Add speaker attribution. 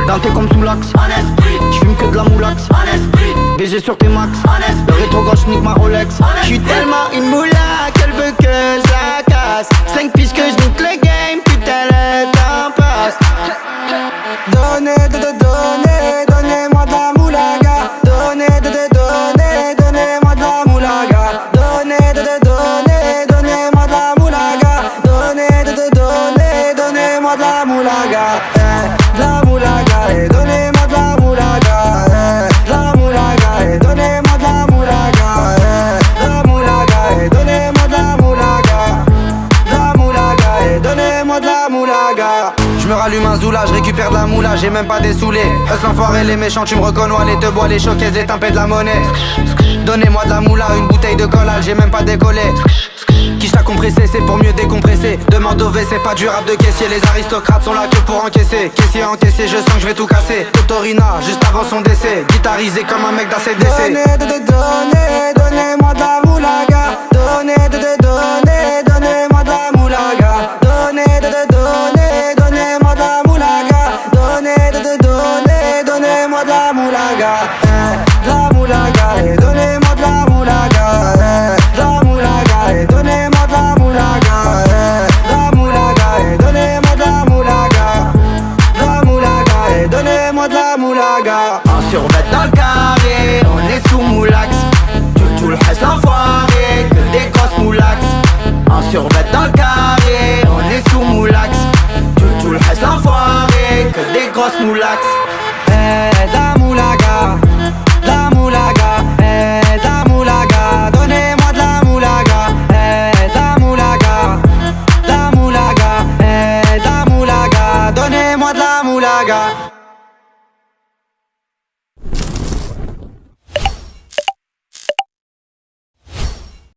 Speaker 1: Denté comme sous l'axe, j'fume que de la moulax, BG sur tes max, le rétro gauche nique ma Rolex. J'suis tellement une moula qu'elle veut que je la casse. 5 piges que je nique le game, putain le temps passe.
Speaker 2: Donnez-moi de la moulaga. Donnez-moi de la moulaga. Donnez-moi de la moulaga. Donnez-moi de la moulaga. De la moulaga, donnez-moi de la moulaga. De la moulaga, donnez-moi de la moulaga. De la moulaga, donnez-moi de la moulaga. De la moulaga, donnez-moi de la moulaga.
Speaker 3: J'me rallume un zoula, j'récupère de la moula, j'ai même pas des saoulés. Hustle l'enfoiré, les méchants, tu me reconnais, les te bois, les choquaises, les timpés de la monnaie. Donnez-moi de la moula, une bouteille de collage, j'ai même pas décollé. Quiche t'a compressé, c'est pour mieux décompresser. Demande au c'est pas du rap de caissier. Les aristocrates sont là que pour encaisser. Caissier encaissé, je sens que je vais tout casser. Totorina, juste avant son décès. Guitarisé comme un mec d'ACDC.
Speaker 2: Donnez-moi de la moulaga. Donnez-moi de la moulaga. Donnez-moi de la moulaga. Donnez-moi de la moulaga. De la moulaga, donnez-moi de la moulaga. De la moulaga, donnez-moi de la moulaga. De la moulaga, donnez-moi de la moulaga. De la moulaga, donnez-moi de la moulaga.
Speaker 1: En survêt dans le carré, on est sous moulax. Tout le reste l'enfoiré, que des grosses moulax. En survêt dans le carré, on est sous moulax. Tout le reste l'enfoiré, que des grosses moulax.